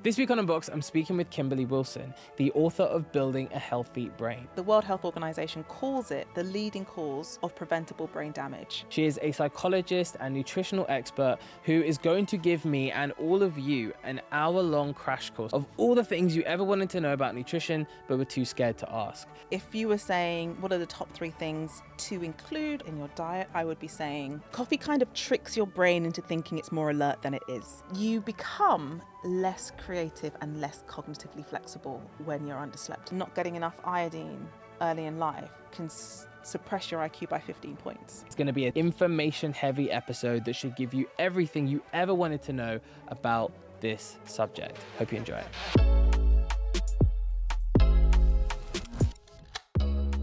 This week on Unboxed, I'm speaking with Kimberley Wilson, the author of Building a Healthy Brain. The World Health Organization calls it the leading cause of preventable brain damage. She is a psychologist and nutritional expert who is going to give me and all of you an hour-long crash course of all the things you ever wanted to know about nutrition but were too scared to ask. If you were saying, what are the top 3 things to include in your diet, I would be saying coffee kind of tricks your brain into thinking it's more alert than it is. You become less creative and less cognitively flexible when you're underslept. Not getting enough iodine early in life can suppress your IQ by 15 points. It's going to be an information-heavy episode that should give you everything you ever wanted to know about this subject. Hope you enjoy it.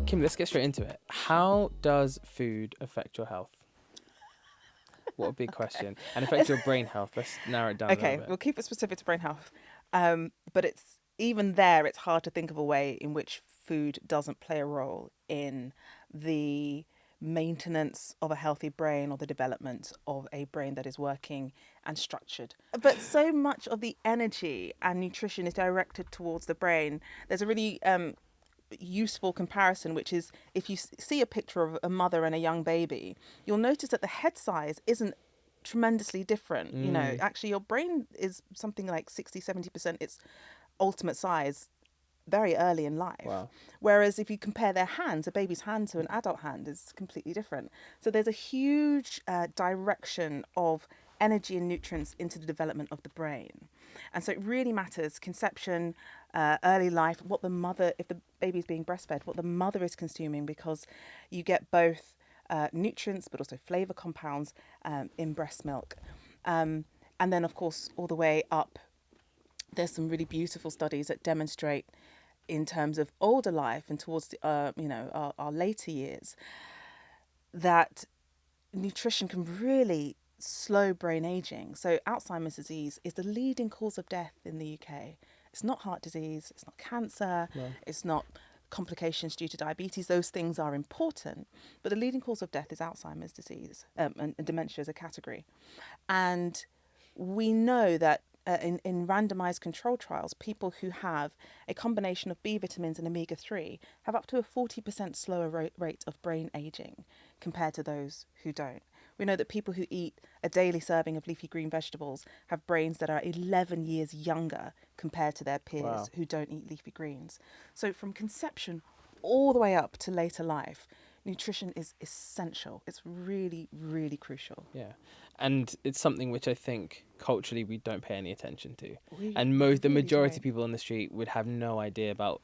Kim, let's get straight into it. How does food affect your health? What a big question. And affect your brain health. Let's narrow it down a little bit. We'll keep it specific to brain health. But it's hard to think of a way in which food doesn't play a role in the maintenance of a healthy brain or the development of a brain that is working and structured. But so much of the energy and nutrition is directed towards the brain. There's a really useful comparison, which is if you see a picture of a mother and a young baby, you'll notice that the head size isn't tremendously different. You know, actually your brain is something like 60-70% its ultimate size very early in life. Wow. Whereas if you compare their hands, a baby's hand to an adult hand is completely different. So there's a huge direction of energy and nutrients into the development of the brain. And so it really matters, conception, early life, what the mother, if the baby's being breastfed, what the mother is consuming, because you get both nutrients but also flavour compounds in breast milk. And then, of course, all the way up, there's some really beautiful studies that demonstrate in terms of older life and towards the, our later years, that nutrition can really slow brain aging. So Alzheimer's disease is the leading cause of death in the UK. It's not heart disease, it's not cancer, it's not complications due to diabetes. Those things are important, but the leading cause of death is Alzheimer's disease and dementia as a category. And we know that in randomized control trials, people who have a combination of B vitamins and omega-3 have up to a 40% slower rate of brain aging compared to those who don't. We know that people who eat a daily serving of leafy green vegetables have brains that are 11 years younger compared to their peers who don't eat leafy greens. So from conception all the way up to later life, nutrition is essential. It's really, really crucial. Yeah. And it's something which I think culturally we don't pay any attention to. And the majority of people on the street would have no idea about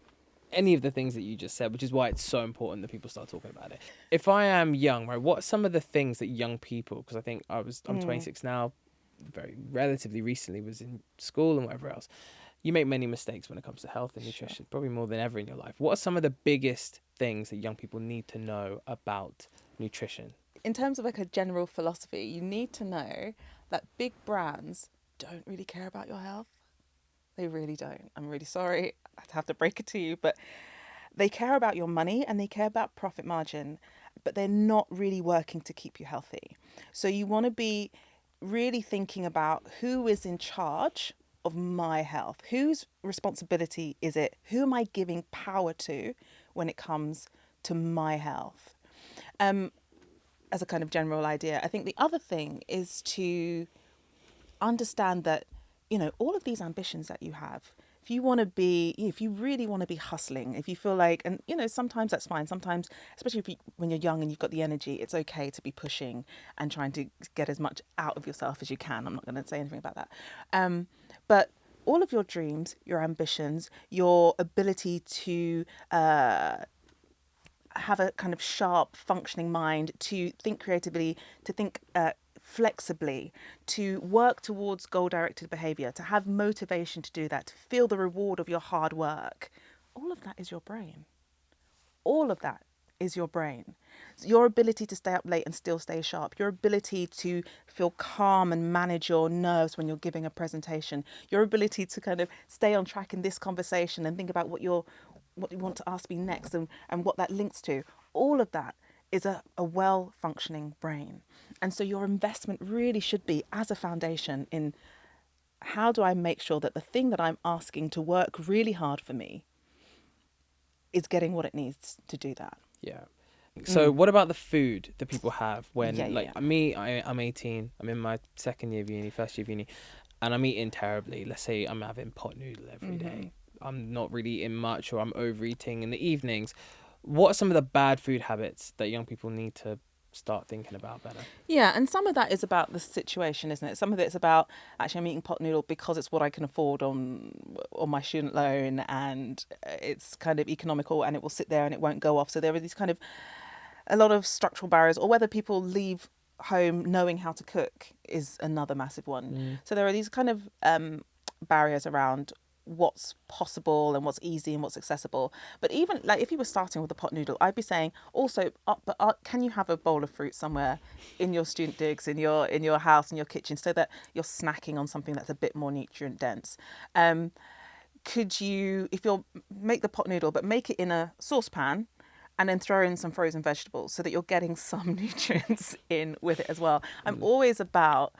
any of the things that you just said, which is why it's so important that people start talking about it. If I am young, right, what are some of the things that young people, because I think I'm 26 now, very relatively recently was in school and whatever else, you make many mistakes when it comes to health and nutrition, probably more than ever in your life. What are some of the biggest things that young people need to know about nutrition? In terms of like a general philosophy, you need to know that big brands don't really care about your health. They really don't. I'm really sorry to have to break it to you, but they care about your money and they care about profit margin, but they're not really working to keep you healthy. So you want to be really thinking about who is in charge of my health, whose responsibility is it, who am I giving power to when it comes to my health, as a kind of general idea. I think the other thing is to understand that, you know, all of these ambitions that you have, if you really want to be hustling, if you feel like, and you know, sometimes that's fine. Sometimes, especially when you're young and you've got the energy, it's okay to be pushing and trying to get as much out of yourself as you can. I'm not going to say anything about that. But all of your dreams, your ambitions, your ability to have a kind of sharp functioning mind, to think creatively, to think flexibly, to work towards goal-directed behaviour, to have motivation to do that, to feel the reward of your hard work. All of that is your brain. All of that is your brain. Your ability to stay up late and still stay sharp, your ability to feel calm and manage your nerves when you're giving a presentation, your ability to kind of stay on track in this conversation and think about what you want to ask me next and what that links to. All of that is a well-functioning brain. And so your investment really should be, as a foundation, in how do I make sure that the thing that I'm asking to work really hard for me is getting what it needs to do that? Yeah. So what about the food that people have when, Yeah, like yeah. me, I'm 18, I'm in my second year of uni, first year of uni, and I'm eating terribly. Let's say I'm having pot noodle every day. I'm not really eating much, or I'm overeating in the evenings. What are some of the bad food habits that young people need to start thinking about better? Yeah, and some of that is about the situation, isn't it? Some of it's about, actually, I'm eating pot noodle because it's what I can afford on my student loan, and it's kind of economical, and it will sit there and it won't go off. So there are these kind of a lot of structural barriers, or whether people leave home knowing how to cook is another massive one. So there are these kind of barriers around what's possible and what's easy and what's accessible. But even like if you were starting with a pot noodle, I'd be saying also, can you have a bowl of fruit somewhere in your student digs, in your house, in your kitchen, so that you're snacking on something that's a bit more nutrient dense. Could you, if you'll make the pot noodle, but make it in a saucepan and then throw in some frozen vegetables so that you're getting some nutrients in with it as well. I'm always about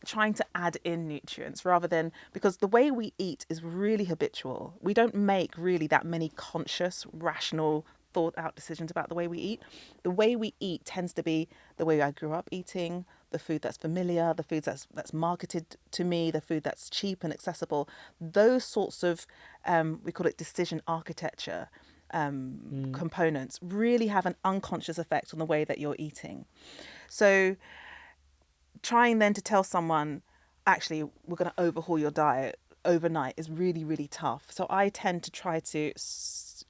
trying to add in nutrients rather than, because the way we eat is really habitual. We don't make really that many conscious, rational, thought out decisions about the way we eat. The way we eat tends to be the way I grew up eating, the food that's familiar, the food that's marketed to me, the food that's cheap and accessible. Those sorts of, we call it decision architecture, components really have an unconscious effect on the way that you're eating. So trying then to tell someone, actually, we're going to overhaul your diet overnight is really, really tough. So I tend to try to,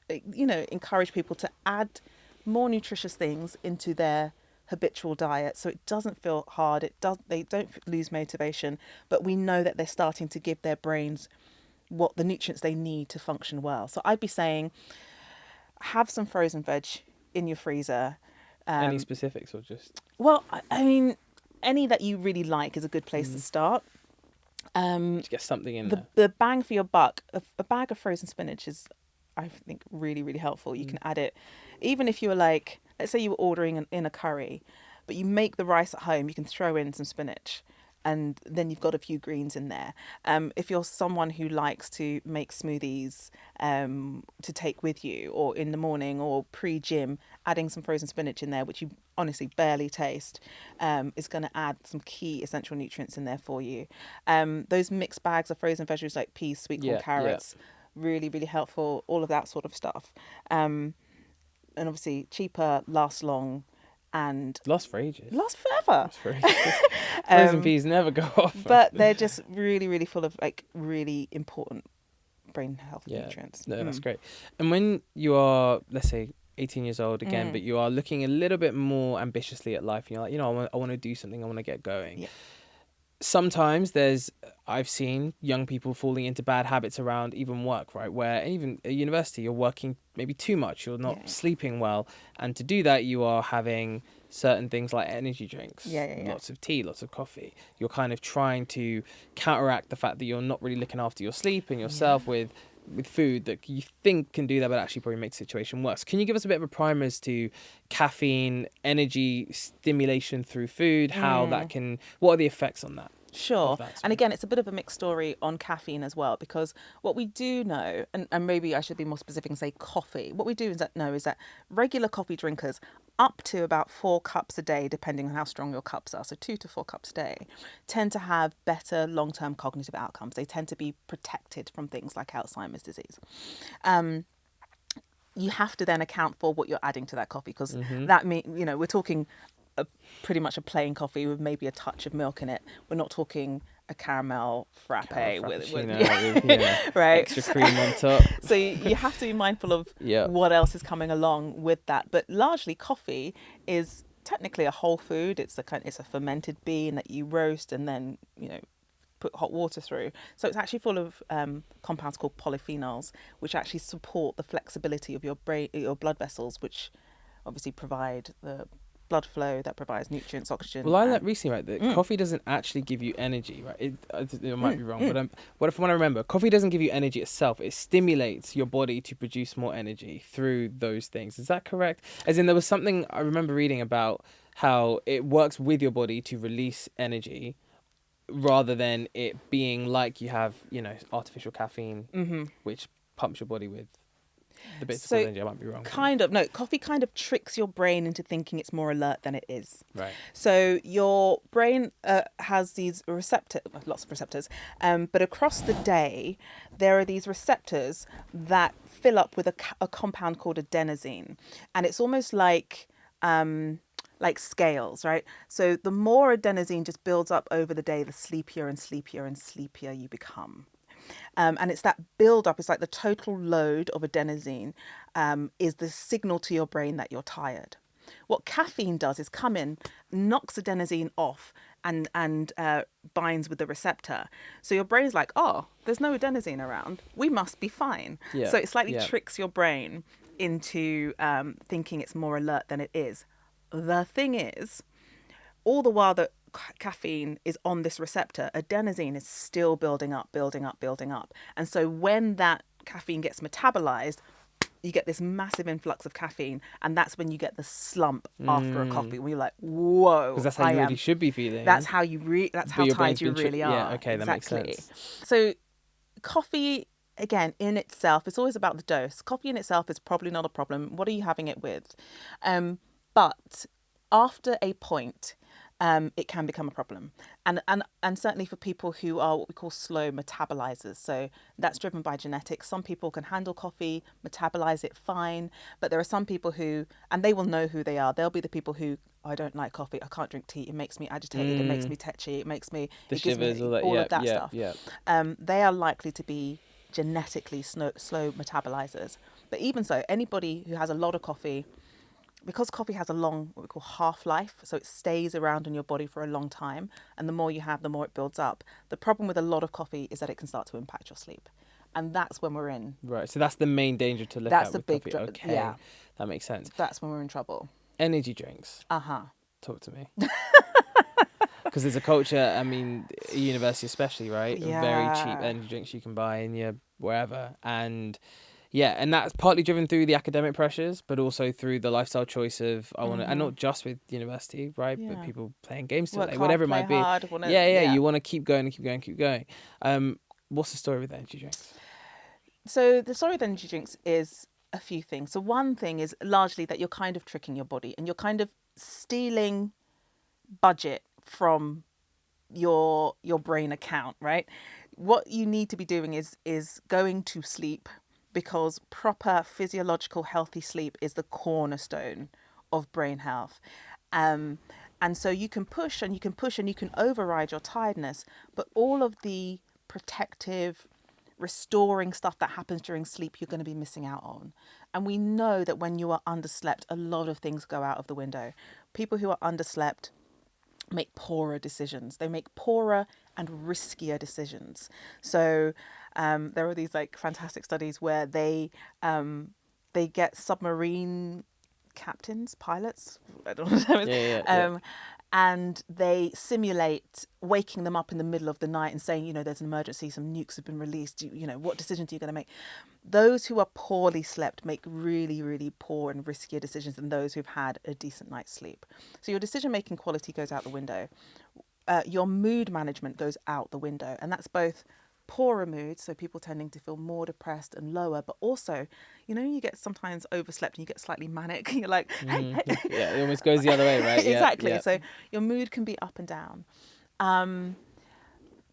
encourage people to add more nutritious things into their habitual diet, so it doesn't feel hard. They don't lose motivation, but we know that they're starting to give their brains what the nutrients they need to function well. So I'd be saying, have some frozen veg in your freezer. Any specifics, or just? Well, I mean, any that you really like is a good place to start. To get something in there. The bang for your buck, a bag of frozen spinach is, I think, really, really helpful. You can add it, even if you were like, let's say you were ordering in a curry, but you make the rice at home, you can throw in some spinach, and then you've got a few greens in there. If you're someone who likes to make smoothies to take with you, or in the morning or pre-gym, adding some frozen spinach in there, which you honestly barely taste, is going to add some key essential nutrients in there for you. Those mixed bags of frozen veggies like peas, sweet corn, carrots, really, really helpful, all of that sort of stuff. And obviously cheaper, lasts long, and Last for ages. last forever. Last for ages. Frozen peas never go off. But they're just really, really full of like really important brain health nutrients. No, that's great. And when you are, let's say, 18 years old again, but you are looking a little bit more ambitiously at life, and you're like, I want to do something, I want to get going. Yeah. Sometimes I've seen young people falling into bad habits around even work, right? Where even at university, you're working maybe too much, you're not sleeping well. And to do that, you are having certain things like energy drinks, lots of tea, lots of coffee. You're kind of trying to counteract the fact that you're not really looking after your sleep and yourself with food that you think can do that, but actually probably makes the situation worse. Can you give us a bit of a primer as to caffeine, energy stimulation through food, how that can, what are the effects on that? Sure. And again, it's a bit of a mixed story on caffeine as well, because what we do know, and maybe I should be more specific and say coffee, what we do know is that regular coffee drinkers, up to about 4 cups a day, depending on how strong your cups are, so 2 to 4 cups a day, tend to have better long-term cognitive outcomes. They tend to be protected from things like Alzheimer's disease. You have to then account for what you're adding to that coffee, because that means, we're talking pretty much a plain coffee with maybe a touch of milk in it. We're not talking a caramel frappe with right, extra cream on top. So you have to be mindful of what else is coming along with that. But largely, coffee is technically a whole food. It's a fermented bean that you roast and then put hot water through. So it's actually full of compounds called polyphenols, which actually support the flexibility of your brain, your blood vessels, which obviously provide the blood flow that provides nutrients, oxygen. Well, I learned recently, right, that coffee doesn't actually give you energy, right? It might be wrong, but what I remember, coffee doesn't give you energy itself. It stimulates your body to produce more energy through those things. Is that correct? As in, there was something I remember reading about how it works with your body to release energy rather than it being like you have, artificial caffeine, which pumps your body with the bits of energy. I might be wrong. Coffee kind of tricks your brain into thinking it's more alert than it is. Right. So your brain has these lots of receptors, but across the day, there are these receptors that fill up with a compound called adenosine. And it's almost like scales, right? So the more adenosine just builds up over the day, the sleepier and sleepier and sleepier you become. And it's that build up, it's like the total load of adenosine is the signal to your brain that you're tired. What caffeine does is come in, knocks adenosine off and binds with the receptor. So your brain's like, oh, there's no adenosine around. We must be fine. Yeah. So it slightly tricks your brain into thinking it's more alert than it is. The thing is, all the while that caffeine is on this receptor, adenosine is still building up. And so when that caffeine gets metabolized, you get this massive influx of caffeine, and that's when you get the slump after a coffee, when you're like, whoa. Because that's how you really should be feeling. That's how that's how tired you really are. Yeah, okay, that makes sense. So coffee, again, in itself, it's always about the dose. Coffee in itself is probably not a problem. What are you having it with? But after a point, it can become a problem. And certainly for people who are what we call slow metabolizers. So that's driven by genetics. Some people can handle coffee, metabolize it fine. But there are some people who, and they will know who they are. They'll be the people who, I don't like coffee. I can't drink tea. It makes me agitated. It makes me tetchy. It gives me all of that stuff. They are likely to be genetically slow metabolizers. But even so, anybody who has a lot of coffee, because coffee has a long, what we call half-life, so it stays around in your body for a long time, and the more you have, the more it builds up. The problem with a lot of coffee is that it can start to impact your sleep. And that's when we're in. Right, so that's the main danger to look at with coffee. Okay, yeah. That makes sense. That's when we're in trouble. Energy drinks. Uh-huh. Talk to me. Because there's a culture, I mean, at university especially, right? Yeah. Very cheap energy drinks you can buy in your wherever. And yeah, and that's partly driven through the academic pressures, but also through the lifestyle choice of and not just with university, right? Yeah. But people playing games till Work late, hard, whatever it play might be. hard, You want to keep going and keep going. What's the story with energy drinks? So the story with energy drinks is a few things. So one thing is largely that you're kind of tricking your body and you're kind of stealing budget from your brain account, right? What you need to be doing is going to sleep, because proper physiological healthy sleep is the cornerstone of brain health. And so you can push and you can override your tiredness, but all of the protective, restoring stuff that happens during sleep, you're going to be missing out on. And we know that when you are underslept, a lot of things go out of the window. People who are underslept make poorer decisions. They make poorer and riskier decisions. So there are these like fantastic studies where they get submarine captains, pilots, I don't know, and they simulate waking them up in the middle of the night and saying, there's an emergency, some nukes have been released, what decisions are you going to make? Those who are poorly slept make really, really poor and riskier decisions than those who've had a decent night's sleep. So your decision-making quality goes out the window. Your mood management goes out the window, and that's both poorer mood, so people tending to feel more depressed and lower, but also, you get sometimes overslept and you get slightly manic. You're like, hey. Yeah, it almost goes the other way, right? Exactly. Yeah. So your mood can be up and down.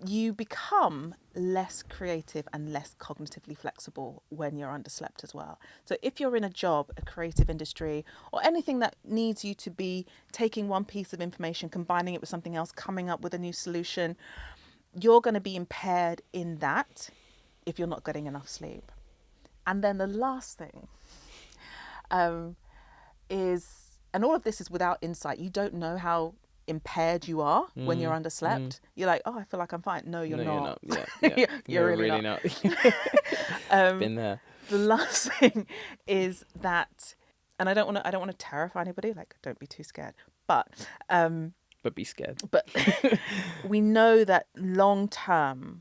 You become less creative and less cognitively flexible when you're underslept as well. So if you're in a job, a creative industry, or anything that needs you to be taking one piece of information, combining it with something else, coming up with a new solution, you're going to be impaired in that if you're not getting enough sleep. And then the last thing is, and all of this is without insight. You don't know how impaired you are when you're underslept. You're like, oh, I feel like I'm fine. No, you're not. Yeah. You're really not. Been there. The last thing is that, and I don't want to terrify anybody. Like, don't be too scared. But be scared. But we know that long-term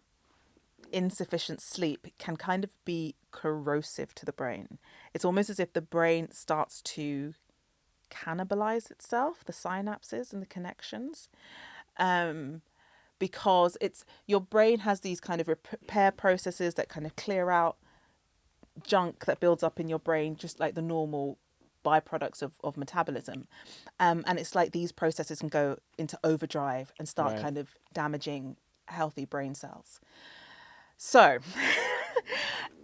insufficient sleep can kind of be corrosive to the brain. It's almost as if the brain starts to cannibalize itself, the synapses and the connections. because your brain has these kind of repair processes that kind of clear out junk that builds up in your brain, just like the normal byproducts of metabolism. And it's like these processes can go into overdrive and start Right. kind of damaging healthy brain cells. So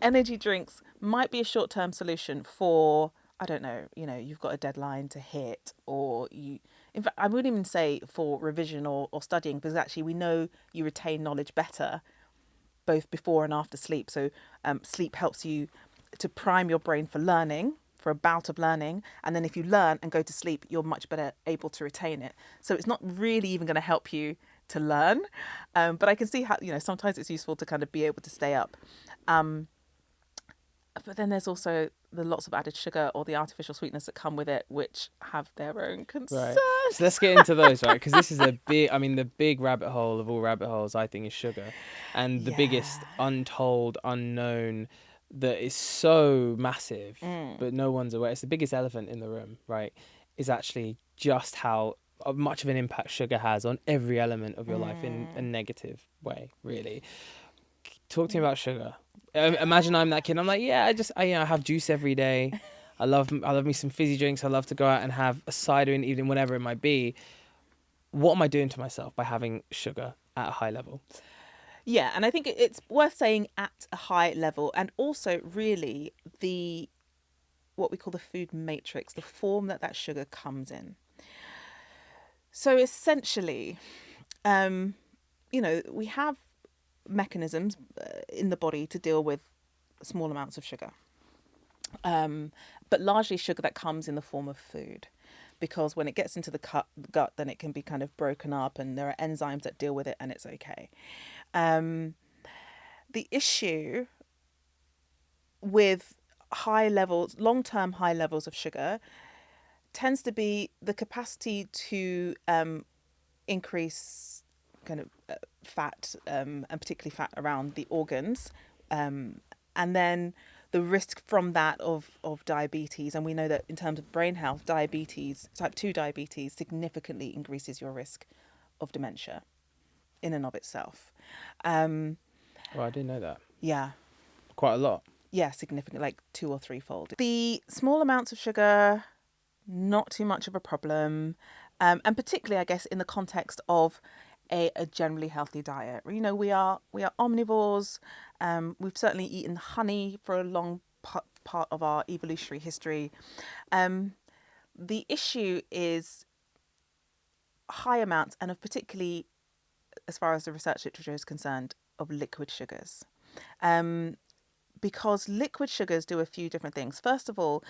energy drinks might be a short-term solution for, I don't know, you've got a deadline to hit, or in fact, I wouldn't even say for revision or studying, because actually we know you retain knowledge better both before and after sleep. So sleep helps you to prime your brain for learning, for a bout of learning. And then if you learn and go to sleep, you're much better able to retain it. So it's not really even going to help you to learn. But I can see how, sometimes it's useful to kind of be able to stay up. But then there's also the lots of added sugar or the artificial sweetness that come with it, which have their own concerns. Right. So let's get into those, right? Because this is the big rabbit hole of all rabbit holes, I think, is sugar. And the biggest untold, unknown that is so massive, but no one's aware. It's the biggest elephant in the room, right? Is actually just how much of an impact sugar has on every element of your life in a negative way, really. Talk to me about sugar. Imagine I'm that kid. I'm like, I have juice every day. I love me some fizzy drinks. I love to go out and have a cider in the evening, whatever it might be. What am I doing to myself by having sugar at a high level? Yeah, and I think it's worth saying at a high level, and also really what we call the food matrix, the form that sugar comes in. So essentially, we have mechanisms in the body to deal with small amounts of sugar, but largely sugar that comes in the form of food, because when it gets into the gut, then it can be kind of broken up, and there are enzymes that deal with it, and it's okay. The issue with long-term high levels of sugar tends to be the capacity to increase kind of fat, and particularly fat around the organs, and then the risk from that of diabetes. And we know that in terms of brain health, type 2 diabetes significantly increases your risk of dementia in and of itself. I didn't know that. Yeah. Quite a lot. Yeah, significant, like 2 or 3-fold. The small amounts of sugar, not too much of a problem, and particularly, I guess, in the context of a generally healthy diet. We are omnivores. We've certainly eaten honey for a long part of our evolutionary history. The issue is high amounts, and of particularly, as far as the research literature is concerned, of liquid sugars. Because liquid sugars do a few different things. First of all,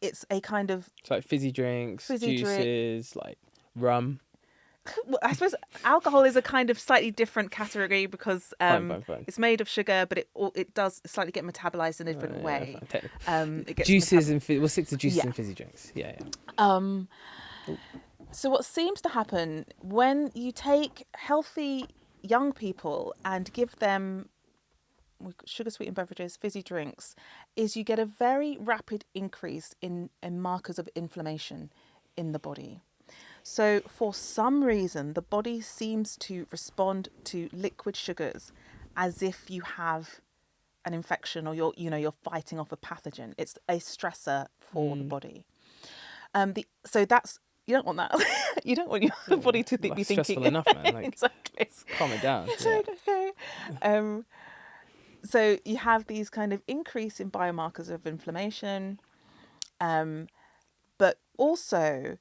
it's a kind of... It's like fizzy drinks, juices, like rum. Well, I suppose alcohol is a kind of slightly different category, because Fine. it's made of sugar, but it does slightly get metabolized in a different way. It gets juices we'll stick to juices and fizzy drinks. Yeah. So what seems to happen when you take healthy young people and give them sugar sweetened beverages, fizzy drinks, is you get a very rapid increase in markers of inflammation in the body. So for some reason, the body seems to respond to liquid sugars as if you have an infection, or you're fighting off a pathogen. It's a stressor for the body. So that's... You don't want that. You don't want your body to be thinking... stressful enough, man. Like, exactly. Calm it down. Okay. So you have these kind of increase in biomarkers of inflammation, but also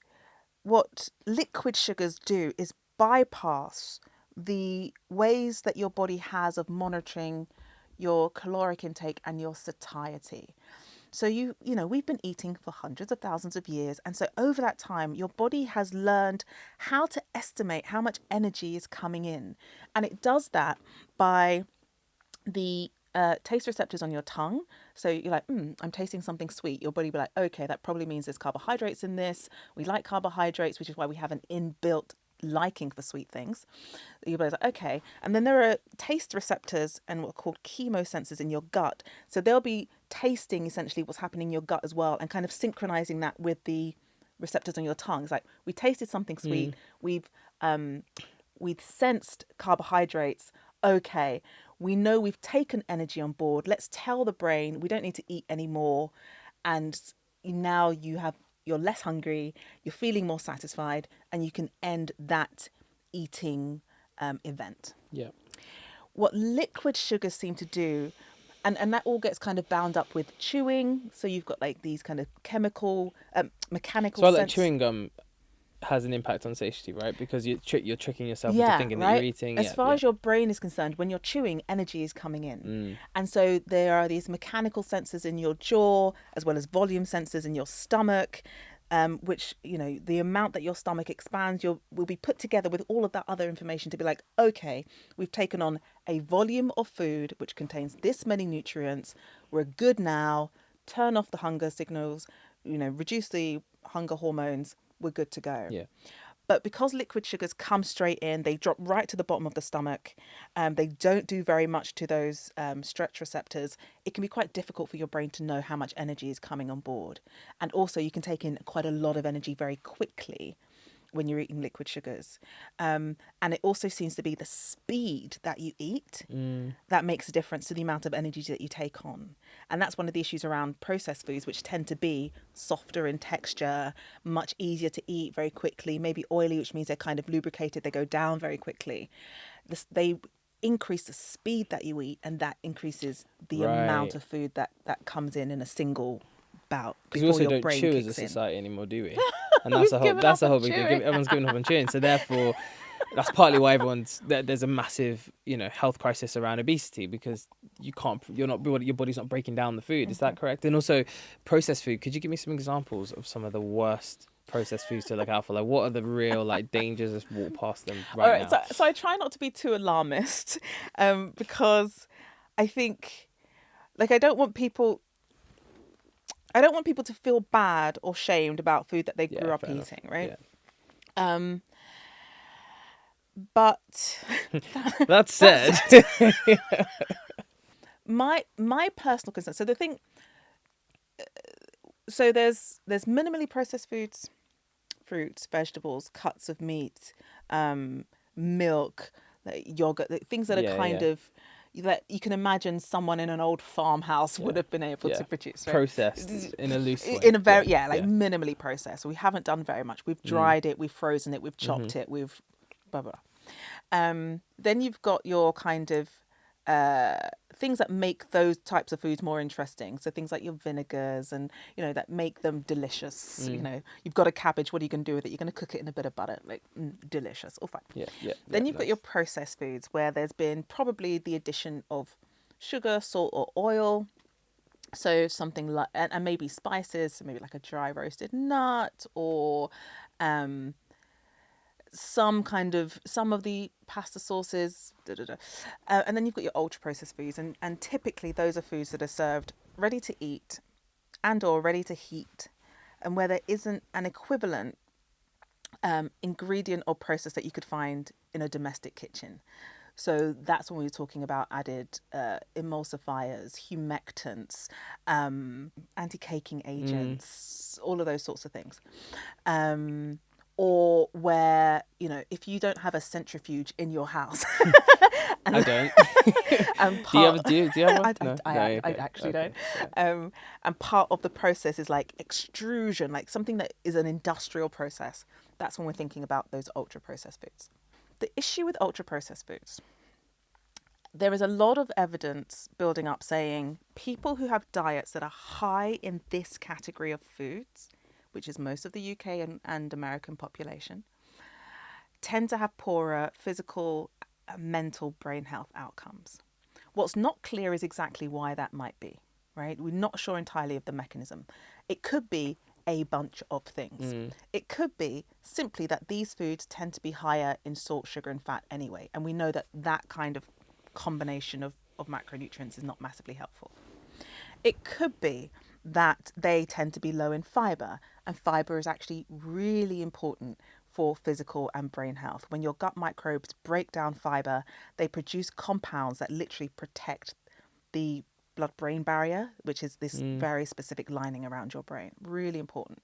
what liquid sugars do is bypass the ways that your body has of monitoring your caloric intake and your satiety. So we've been eating for hundreds of thousands of years, and so over that time, your body has learned how to estimate how much energy is coming in, and it does that by the taste receptors on your tongue. So you're like, I'm tasting something sweet. Your body will be like, okay, that probably means there's carbohydrates in this. We like carbohydrates, which is why we have an inbuilt liking for sweet things. Your body's like, okay. And then there are taste receptors and what are called chemosensors in your gut. So they'll be tasting essentially what's happening in your gut as well, and kind of synchronizing that with the receptors on your tongue. It's like, we tasted something sweet. we'd sensed carbohydrates. Okay, we know we've taken energy on board. Let's tell the brain we don't need to eat anymore. And now you're less hungry, you're feeling more satisfied, and you can end that eating event. Yeah. What liquid sugars seem to do, and that all gets kind of bound up with chewing. So you've got like these kind of mechanical So like sense. chewing gum has an impact on satiety, right? Because you're tricking yourself into Yeah, thinking that right. you're eating. As far as your brain is concerned, when you're chewing, energy is coming in. And so there are these mechanical sensors in your jaw, as well as volume sensors in your stomach, which, you know, the amount that your stomach expands will be put together with all of that other information to be like, okay, we've taken on a volume of food which contains this many nutrients. We're good now. Turn off the hunger signals, you know, reduce the hunger hormones. We're good to go. Yeah. But because liquid sugars come straight in, they drop right to the bottom of the stomach. They don't do very much to those stretch receptors. It can be quite difficult for your brain to know how much energy is coming on board. And also you can take in quite a lot of energy very quickly when you're eating liquid sugars. And it also seems to be the speed that you eat that makes a difference to the amount of energy that you take on. And that's one of the issues around processed foods, which tend to be softer in texture, much easier to eat very quickly, maybe oily, which means they're kind of lubricated, they go down very quickly. They increase the speed that you eat, and that increases the amount of food that comes in a single bout. Because we also don't chew as a society anymore, do we? And that's a whole big thing. Everyone's giving up on chewing, so therefore, that's partly why there's a massive, you know, health crisis around obesity, because your body's not breaking down the food. Is that correct? And also, processed food. Could you give me some examples of some of the worst processed foods to look out for? Like, what are the real dangers? Let's walk past them right now. So I try not to be too alarmist, because I think, I don't want people to feel bad or shamed about food that they grew up eating, right? Yeah. But that said, my personal concern. So the thing. So there's minimally processed foods, fruits, vegetables, cuts of meat, milk, yogurt, things that are kind of that you can imagine someone in an old farmhouse would have been able to produce. Right? Processed in a loose way. In a very minimally processed. We haven't done very much. We've dried it, we've frozen it, we've chopped it, we've blah blah. Then you've got your kind of things that make those types of foods more interesting. So things like your vinegars and, you know, that make them delicious. You know, you've got a cabbage. What are you going to do with it? You're going to cook it in a bit of butter. Delicious. All fine. Then you've got your processed foods, where there's been probably the addition of sugar, salt, or oil. So something like, and maybe spices, so maybe like a dry roasted nut, or some of the pasta sauces, and then you've got your ultra processed foods, and typically those are foods that are served ready to eat and or ready to heat, and where there isn't an equivalent ingredient or process that you could find in a domestic kitchen. So that's when we're talking about added emulsifiers, humectants, anti-caking agents, all of those sorts of things. Or where, you know, if you don't have a centrifuge in your house. I don't. Do you have one? I actually don't. Yeah. And part of the process is like extrusion, like something that is an industrial process. That's when we're thinking about those ultra processed foods. The issue with ultra processed foods, there is a lot of evidence building up saying people who have diets that are high in this category of foods, which is most of the UK and American population, tend to have poorer physical, mental, brain health outcomes. What's not clear is exactly why that might be, right? We're not sure entirely of the mechanism. It could be a bunch of things. It could be simply that these foods tend to be higher in salt, sugar, and fat anyway. And we know that kind of combination of macronutrients is not massively helpful. It could be that they tend to be low in fibre, and fibre is actually really important for physical and brain health. When your gut microbes break down fibre, they produce compounds that literally protect the blood-brain barrier, which is this very specific lining around your brain. Really important.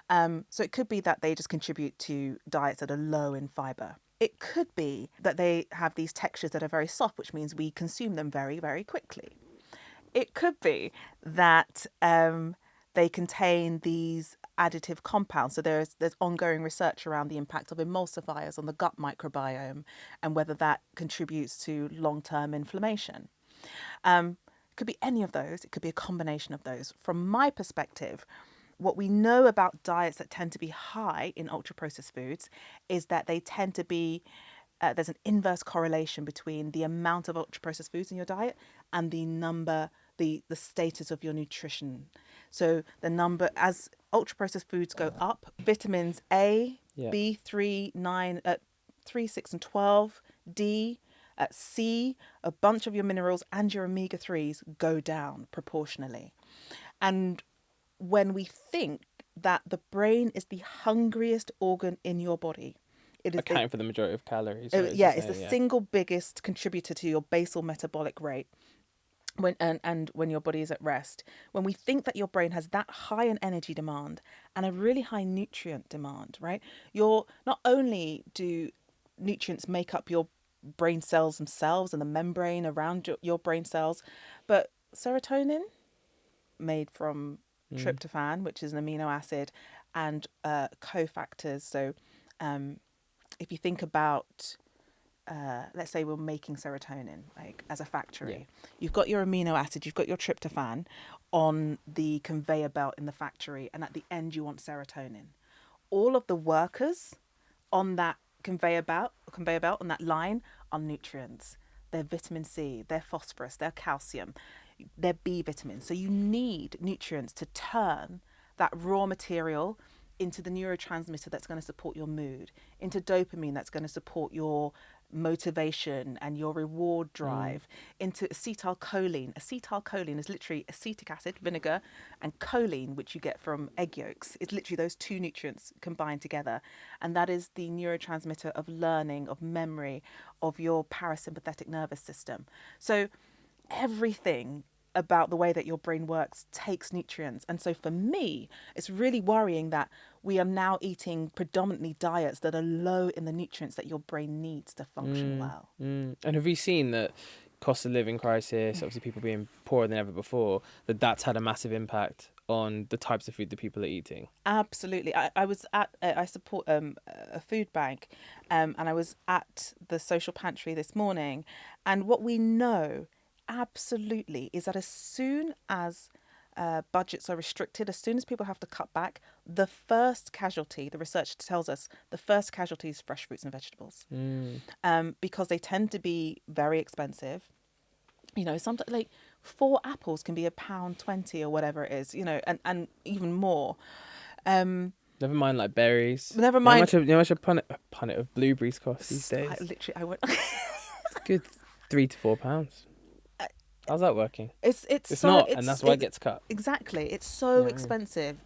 So it could be that they just contribute to diets that are low in fibre. It could be that they have these textures that are very soft, which means we consume them very, very quickly. It could be that they contain these additive compounds. So there's ongoing research around the impact of emulsifiers on the gut microbiome and whether that contributes to long-term inflammation. It could be any of those. It could be a combination of those. From my perspective, what we know about diets that tend to be high in ultra-processed foods is that they tend to be there's an inverse correlation between the amount of ultra-processed foods in your diet and the status of your nutrition. So the number, as ultra-processed foods go up, vitamins A, B3, 9, 3, 6 and 12, D, C, a bunch of your minerals and your omega-3s go down proportionally. And when we think that the brain is the hungriest organ in your body, it is accounting for the majority of calories. It's the single biggest contributor to your basal metabolic rate when your body is at rest. When we think that your brain has that high an energy demand and a really high nutrient demand, right? Not only do nutrients make up your brain cells themselves and the membrane around your brain cells, but serotonin, made from tryptophan, which is an amino acid, and cofactors. So if you think about, let's say we're making serotonin, like as a factory, you've got your amino acid, you've got your tryptophan on the conveyor belt in the factory, and at the end you want serotonin. All of the workers on that conveyor belt on that line are nutrients. They're vitamin C, they're phosphorus, they're calcium, they're B vitamins. So you need nutrients to turn that raw material into the neurotransmitter that's going to support your mood, into dopamine that's going to support your motivation and your reward drive, into acetylcholine. Acetylcholine is literally acetic acid, vinegar, and choline, which you get from egg yolks. It's literally those two nutrients combined together. And that is the neurotransmitter of learning, of memory, of your parasympathetic nervous system. So everything about the way that your brain works takes nutrients. And so for me, it's really worrying that we are now eating predominantly diets that are low in the nutrients that your brain needs to function well. And have we seen that cost of living crisis, obviously people being poorer than ever before, that's had a massive impact on the types of food that people are eating? Absolutely. I support a food bank, and I was at the social pantry this morning, and what we know absolutely is that as soon as budgets are restricted, as soon as people have to cut back, the first casualty, the research tells us, the first casualty is fresh fruits and vegetables, because they tend to be very expensive. You know, sometimes like 4 apples can be £1.20 or whatever it is, you know, and even more. Never mind like berries. Never mind. You know how much a punnet of blueberries cost these days? I went. It's good £3 to £4. How's that working? It's so, not, and that's why it gets cut. Exactly. It's so expensive.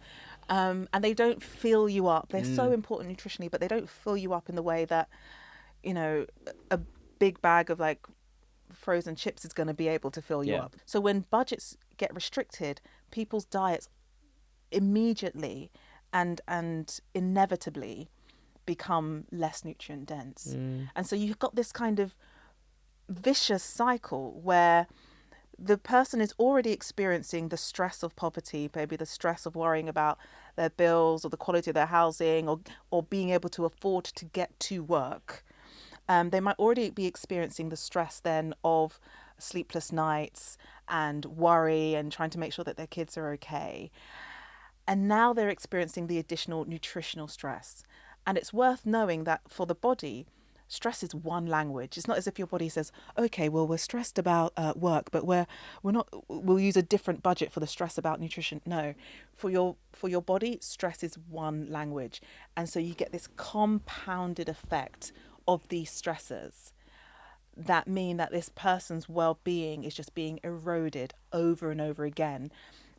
And they don't fill you up. They're so important nutritionally, but they don't fill you up in the way that, you know, a big bag of like frozen chips is going to be able to fill you up. So when budgets get restricted, people's diets immediately and inevitably become less nutrient dense. And so you've got this kind of vicious cycle where the person is already experiencing the stress of poverty, maybe the stress of worrying about their bills or the quality of their housing or being able to afford to get to work. They might already be experiencing the stress then of sleepless nights and worry and trying to make sure that their kids are okay. And now they're experiencing the additional nutritional stress. And it's worth knowing that for the body, stress is one language. It's not as if your body says, okay, well, we're stressed about work, but we'll use a different budget for the stress about nutrition. No, for your body, stress is one language. And so you get this compounded effect of these stressors that mean that this person's well-being is just being eroded over and over again.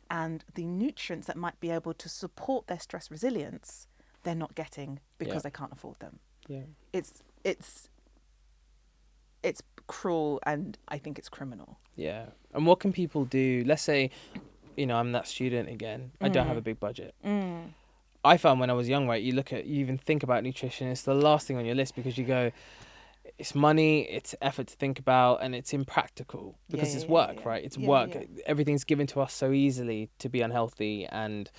And the nutrients that might be able to support their stress resilience, they're not getting because they can't afford them. Yeah. It's cruel, and I think it's criminal. Yeah. And what can people do? Let's say, you know, I'm that student again. I don't have a big budget. I found when I was young, right, you even think about nutrition, it's the last thing on your list because you go, it's money, it's effort to think about, and it's impractical because it's work, right? It's work. Yeah. Everything's given to us so easily to be unhealthy and,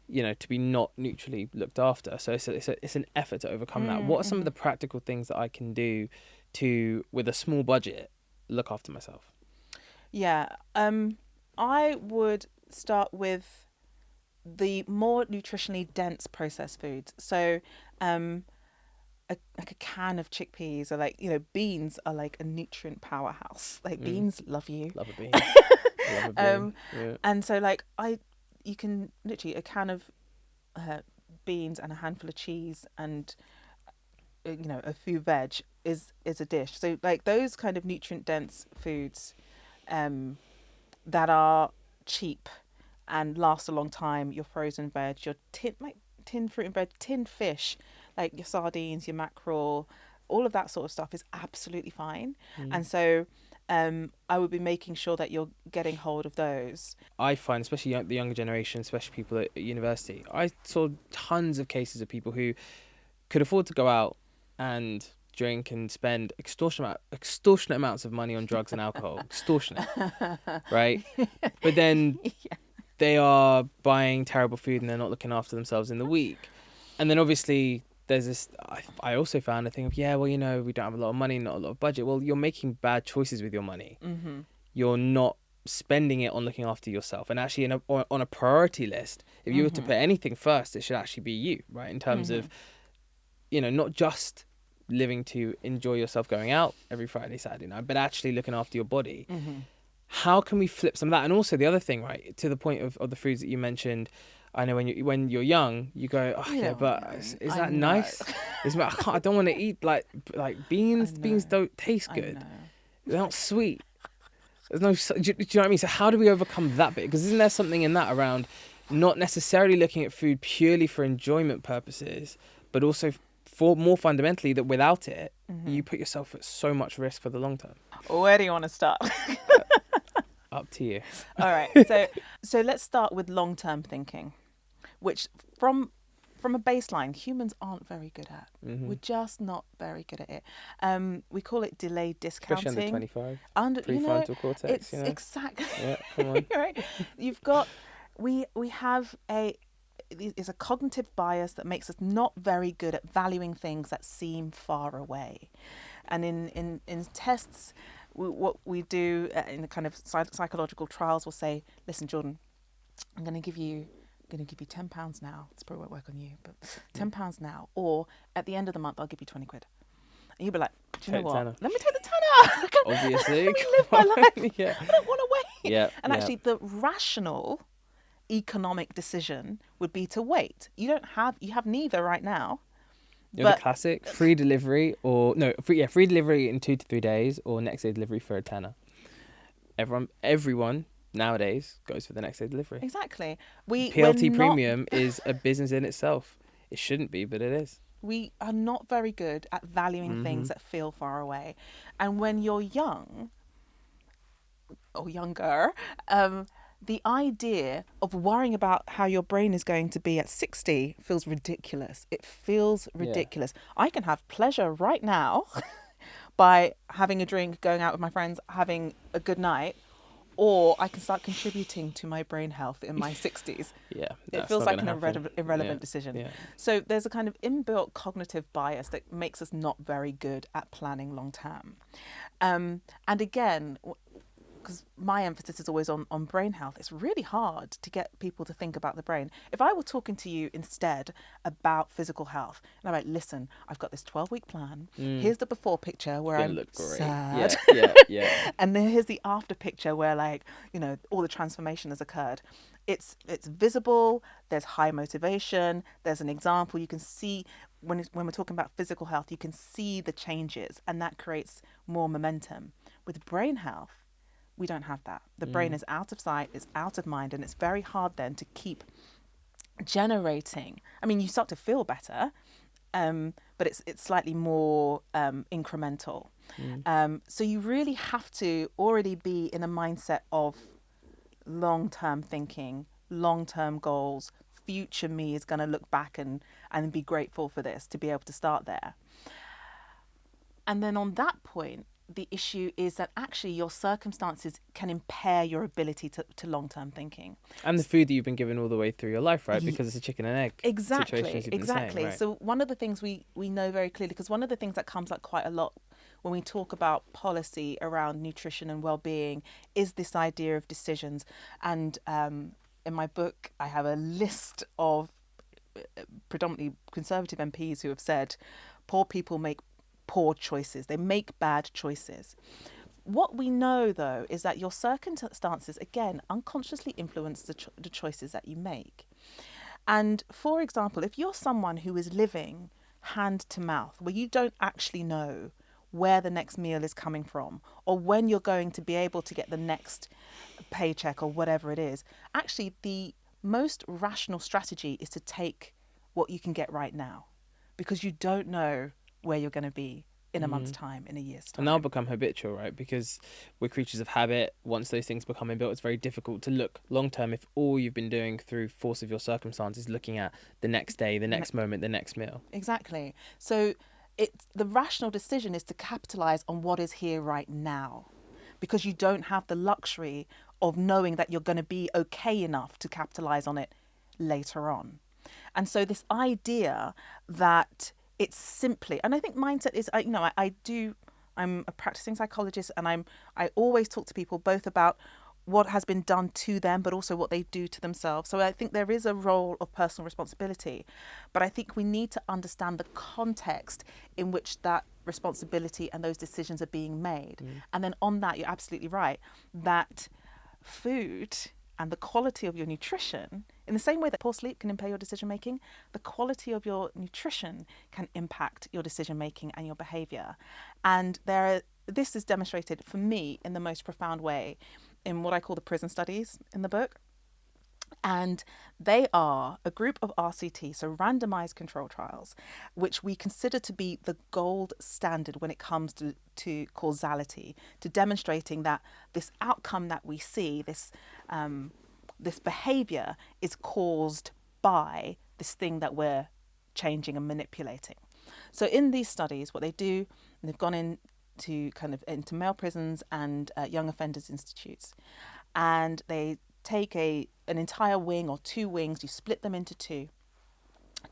to be not neutrally looked after. So it's an effort to overcome that. What are some of the practical things that I can do to, with a small budget, look after myself? Yeah. I would start with the more nutritionally dense processed foods. So, like a can of chickpeas, or like, beans are like a nutrient powerhouse. Like beans love you. Love a bean. Love a bean. Yeah. And so you can literally, a can of beans and a handful of cheese and a few veg is a dish. So like those kind of nutrient dense foods that are cheap and last a long time, your frozen veg, your tin fruit and veg, tin fish, like your sardines, your mackerel, all of that sort of stuff is absolutely fine. And so I would be making sure that you're getting hold of those. I find, especially the younger generation, especially people at university, I saw tons of cases of people who could afford to go out and drink and spend extortionate amounts of money on drugs and alcohol. Extortionate, right? But then they are buying terrible food and they're not looking after themselves in the week. And then obviously there's this, I also found a thing of, we don't have a lot of money, not a lot of budget. Well, you're making bad choices with your money. Mm-hmm. You're not spending it on looking after yourself. And actually on a priority list, if you were to put anything first, it should actually be you, right? In terms of, not just living to enjoy yourself going out every Friday, Saturday night, but actually looking after your body. Mm-hmm. How can we flip some of that? And also the other thing, right, to the point of the foods that you mentioned, I know when you're young, you go, is that nice? I don't want to eat like beans. Beans don't taste good. They're not sweet. There's no. Do you know what I mean? So how do we overcome that bit? Because isn't there something in that around not necessarily looking at food purely for enjoyment purposes, but also for more fundamentally that without it, you put yourself at so much risk for the long term. Where do you want to start? Up to you. All right. So let's start with long-term thinking, which from a baseline, humans aren't very good at. Mm-hmm. We're just not very good at it. We call it delayed discounting. Especially under 25. Prefrontal cortex. Exactly. Yeah, come on. Right. You've got, we have is a cognitive bias that makes us not very good at valuing things that seem far away. And in tests, what we do in the kind of psychological trials, we'll say, listen, Jordan, I'm going to give you £10 now. This probably won't work on you, but £10 now. Or at the end of the month, I'll give you 20 quid. And you'll be like, do you know what? Tenner. Let me take the tenner. Obviously. Let me live my life. Yeah. I don't want to wait. Yeah. And actually, the rational economic decision would be to wait. You have neither right now. The classic free delivery free delivery in 2 to 3 days or next day delivery for a tenner. Everyone nowadays goes for the next day delivery. Exactly. PLT premium is a business in itself. It shouldn't be, but it is. We are not very good at valuing things that feel far away. And when you're young or younger, the idea of worrying about how your brain is going to be at 60 feels ridiculous. It feels ridiculous. Yeah. I can have pleasure right now by having a drink, going out with my friends, having a good night, or I can start contributing to my brain health in my 60s. Yeah, it feels like an irrelevant decision. Yeah. So there's a kind of inbuilt cognitive bias that makes us not very good at planning long term. And again, because my emphasis is always on brain health, it's really hard to get people to think about the brain. If I were talking to you instead about physical health, and I'm like, listen, I've got this 12-week plan. Here's the before picture where I'm sad. Yeah. And then here's the after picture where all the transformation has occurred. It's visible, there's high motivation, there's an example. You can see when we're talking about physical health, you can see the changes, and that creates more momentum. With brain health, we don't have that. The brain is out of sight, it's out of mind, and it's very hard then to keep generating. I mean, you start to feel better, but it's slightly more incremental. So you really have to already be in a mindset of long-term thinking, long-term goals, future me is going to look back and be grateful for this, to be able to start there. And then on that point, the issue is that actually your circumstances can impair your ability to long-term thinking. And the food that you've been given all the way through your life, right? Because it's a chicken and egg situation, as you've been saying, right? So one of the things we know very clearly, because one of the things that comes up quite a lot when we talk about policy around nutrition and well-being, is this idea of decisions. And in my book, I have a list of predominantly Conservative MPs who have said poor people make poor choices. They make bad choices. What we know, though, is that your circumstances, again, unconsciously influence the choices that you make. And for example, if you're someone who is living hand to mouth, where you don't actually know where the next meal is coming from, or when you're going to be able to get the next paycheck or whatever it is, actually the most rational strategy is to take what you can get right now, because you don't know where you're going to be in a month's time, in a year's time. And that'll become habitual, right? Because we're creatures of habit. Once those things become inbuilt, it's very difficult to look long term if all you've been doing through force of your circumstances, looking at the next day, the next moment, the next meal. Exactly. So the rational decision is to capitalize on what is here right now, because you don't have the luxury of knowing that you're going to be okay enough to capitalize on it later on. And so this idea that it's simply, and I think mindset is, I'm a practicing psychologist, and I always talk to people both about what has been done to them, but also what they do to themselves. So I think there is a role of personal responsibility, but I think we need to understand the context in which that responsibility and those decisions are being made. And then on that, you're absolutely right, that food and the quality of your nutrition, in the same way that poor sleep can impair your decision making, the quality of your nutrition can impact your decision making and your behaviour. And this is demonstrated for me in the most profound way in what I call the prison studies in the book. And they are a group of RCT, so randomized control trials, which we consider to be the gold standard when it comes to causality, to demonstrating that this outcome that we see, this behavior is caused by this thing that we're changing and manipulating. So in these studies, what they do, they've gone into male prisons and young offenders institutes, and they take an entire wing or two wings, you split them into two,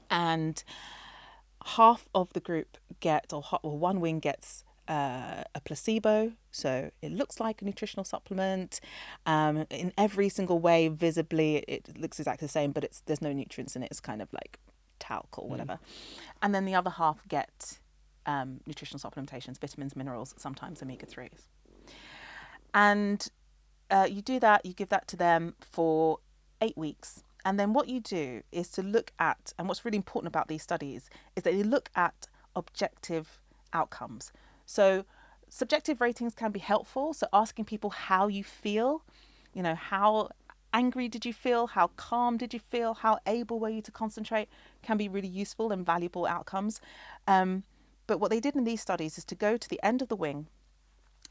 and half of the group or one wing gets a placebo, so it looks like a nutritional supplement. In every single way, visibly, it looks exactly the same, but there's no nutrients in it. It's kind of like talc or whatever. And then the other half get nutritional supplementations, vitamins, minerals, sometimes omega-3s. And you do that, you give that to them for 8 weeks. And then what you do is to look at, and what's really important about these studies is that they look at objective outcomes. So subjective ratings can be helpful. So asking people how you feel, how angry did you feel? How calm did you feel? How able were you to concentrate? Can be really useful and valuable outcomes. But what they did in these studies is to go to the end of the wing.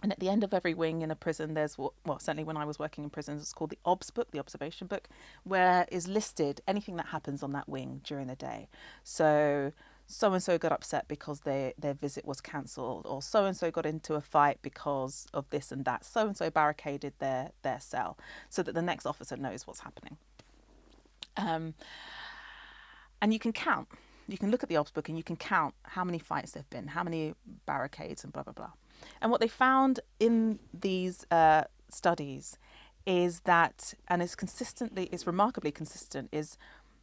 And at the end of every wing in a prison, there's certainly when I was working in prisons, it's called the OBS book, the observation book, where is listed anything that happens on that wing during the day. So-and-so got upset because their visit was cancelled, or so-and-so got into a fight because of this and that. So-and-so barricaded their cell, so that the next officer knows what's happening. And you can count. You can look at the OBS book and you can count how many fights there have been, how many barricades and blah, blah, blah. And what they found in these studies is that, and it's remarkably consistent, is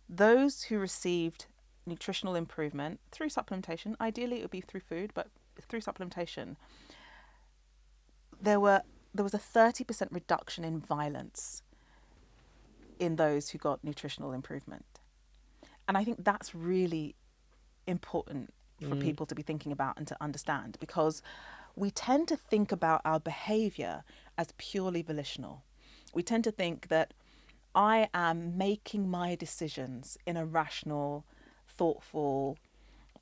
those who received nutritional improvement through supplementation, ideally it would be through food, but through supplementation, there was a 30% reduction in violence in those who got nutritional improvement. And I think that's really important for people to be thinking about and to understand, because we tend to think about our behavior as purely volitional. We tend to think that I am making my decisions in a rational, thoughtful,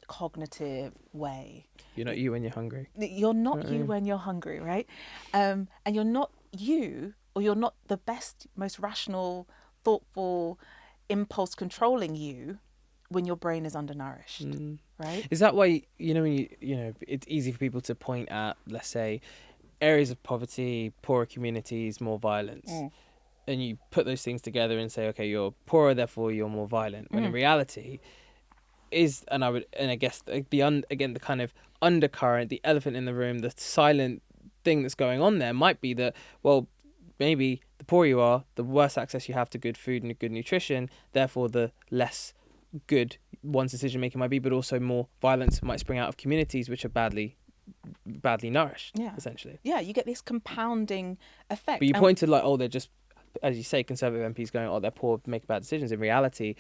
cognitive way. You're not you when you're hungry. You're not you when you're hungry, right? And you're not you, or you're not the best, most rational, thoughtful, impulse controlling you when your brain is undernourished, right? Is that why, when it's easy for people to point at, let's say, areas of poverty, poorer communities, more violence, and you put those things together and say, okay, you're poorer, therefore you're more violent. When in reality, I guess the kind of undercurrent, the elephant in the room, the silent thing that's going on there might be that, well, maybe the poorer you are, the worse access you have to good food and good nutrition, therefore the less good one's decision making might be, but also more violence might spring out of communities which are badly nourished, essentially. Yeah, you get this compounding effect. But you point to they're just, as you say, conservative MPs going, they're poor, make bad decisions. In reality,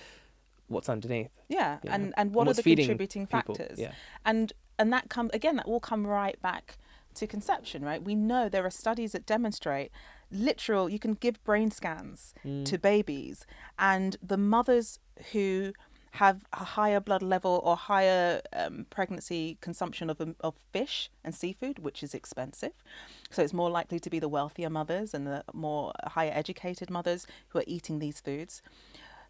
what's underneath? Yeah, and what are the contributing factors? Yeah. And that will come right back to conception, right? We know there are studies that demonstrate you can give brain scans to babies, and the mothers who have a higher blood level or higher pregnancy consumption of fish and seafood, which is expensive. So it's more likely to be the wealthier mothers and the more higher educated mothers who are eating these foods.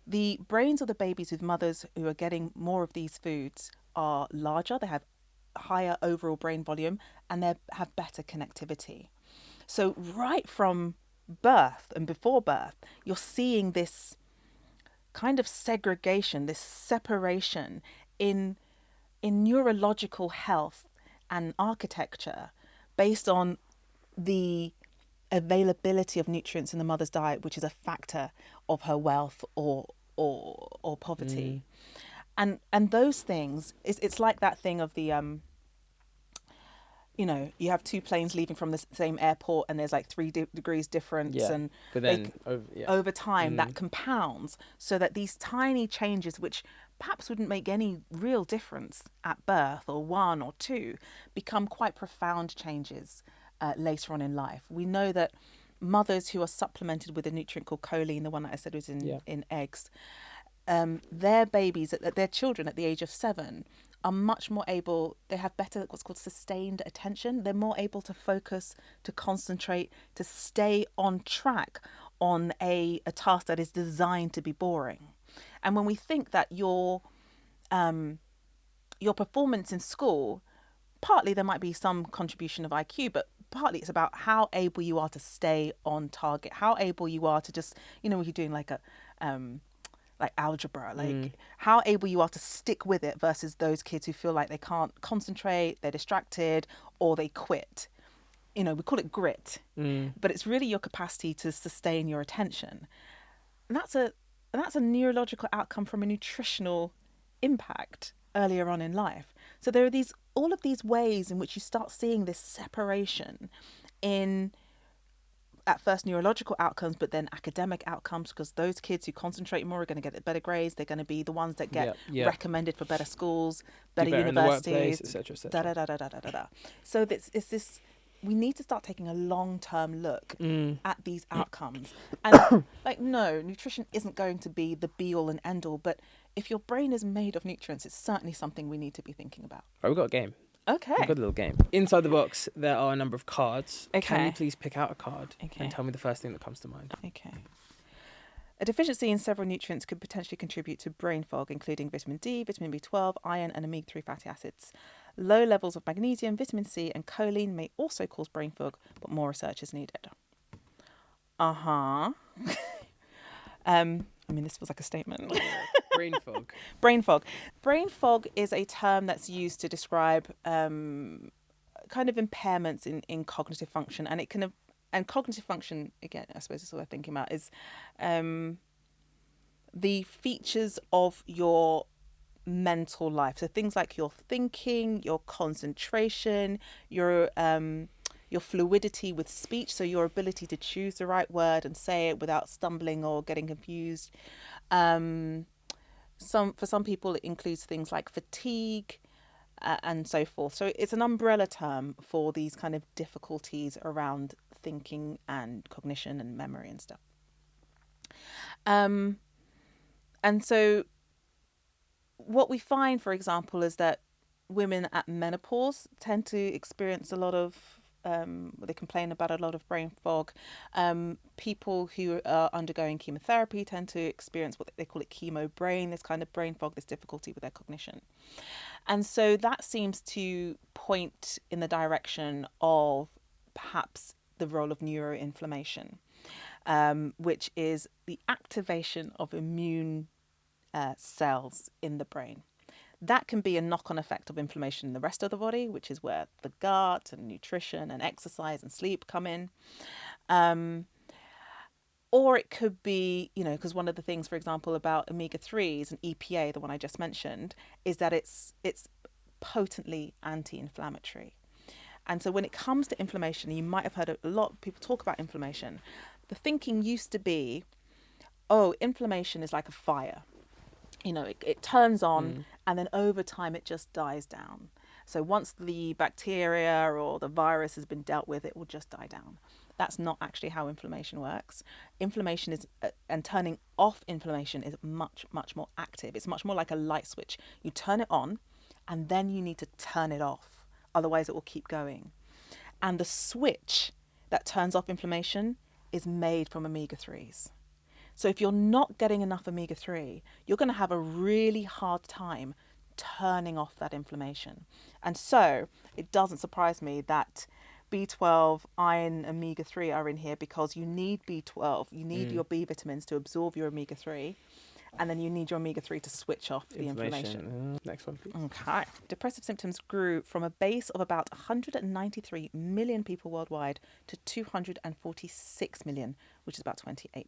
The brains of the babies with mothers who are getting more of these foods are larger. They have higher overall brain volume and they have better connectivity. So right from birth and before birth, you're seeing this kind of segregation, this separation in neurological health and architecture based on the availability of nutrients in the mother's diet, which is a factor of her wealth or poverty. And those things, it's like that thing of the you have two planes leaving from the same airport and there's like 3 degrees difference, and but then over time that compounds, so that these tiny changes, which perhaps wouldn't make any real difference at birth or 1 or 2, become quite profound changes later on in life. We know that mothers who are supplemented with a nutrient called choline, the one that I said was in eggs, their babies, their children at the age of 7, are much more able, they have better what's called sustained attention. They're more able to focus, to concentrate, to stay on track on a task that is designed to be boring. And when we think that your performance in school, partly there might be some contribution of IQ, but partly it's about how able you are to stay on target, how able you are to just, when you're doing like algebra, how able you are to stick with it versus those kids who feel like they can't concentrate, they're distracted, or they quit. We call it grit, but it's really your capacity to sustain your attention. And that's a neurological outcome from a nutritional impact earlier on in life. So there are all of these ways in which you start seeing this separation in, at first, neurological outcomes, but then academic outcomes, because those kids who concentrate more are going to get better grades. They're going to be the ones that get recommended for better schools, better universities, etc., etc. So it's this. We need to start taking a long-term look at these outcomes. And no, nutrition isn't going to be the be-all and end-all, but if your brain is made of nutrients, it's certainly something we need to be thinking about. Right, we've got a game. Okay. We've got a little game. Inside the box, there are a number of cards. Okay. Can you please pick out a card and tell me the first thing that comes to mind? Okay. A deficiency in several nutrients could potentially contribute to brain fog, including vitamin D, vitamin B12, iron, and omega-3 fatty acids. Low levels of magnesium, vitamin C, and choline may also cause brain fog, but more research is needed. This feels like a statement. Brain fog. Brain fog. Brain fog is a term that's used to describe kind of impairments in cognitive function, and cognitive function, again, I suppose is what we're thinking about, is the features of your mental life. So things like your thinking, your concentration, your fluidity with speech, so your ability to choose the right word and say it without stumbling or getting confused. For some people, it includes things like fatigue and so forth. So it's an umbrella term for these kind of difficulties around thinking and cognition and memory and stuff. And so what we find, for example, is that women at menopause tend to experience a lot of they complain about a lot of brain fog. People who are undergoing chemotherapy tend to experience what they call it chemo brain, this kind of brain fog, this difficulty with their cognition. And so that seems to point in the direction of perhaps the role of neuroinflammation, which is the activation of immune cells in the brain. That can be a knock-on effect of inflammation in the rest of the body, which is where the gut and nutrition and exercise and sleep come in. Or it could be, because one of the things, for example, about omega-3s and EPA, the one I just mentioned, is that it's potently anti-inflammatory. And so when it comes to inflammation, you might have heard a lot of people talk about inflammation. The thinking used to be, inflammation is like a fire. It turns on and then over time it just dies down. So once the bacteria or the virus has been dealt with, it will just die down. That's not actually how inflammation works. Inflammation is, and turning off inflammation is much, much more active. It's much more like a light switch. You turn it on and then you need to turn it off. Otherwise it will keep going. And the switch that turns off inflammation is made from omega-3s. So if you're not getting enough omega-3, you're going to have a really hard time turning off that inflammation. And so it doesn't surprise me that B12, iron, omega-3 are in here, because you need B12, you need your B vitamins to absorb your omega-3, and then you need your omega-3 to switch off the inflammation. Next one, please. Okay. Depressive symptoms grew from a base of about 193 million people worldwide to 246 million, which is about 28%.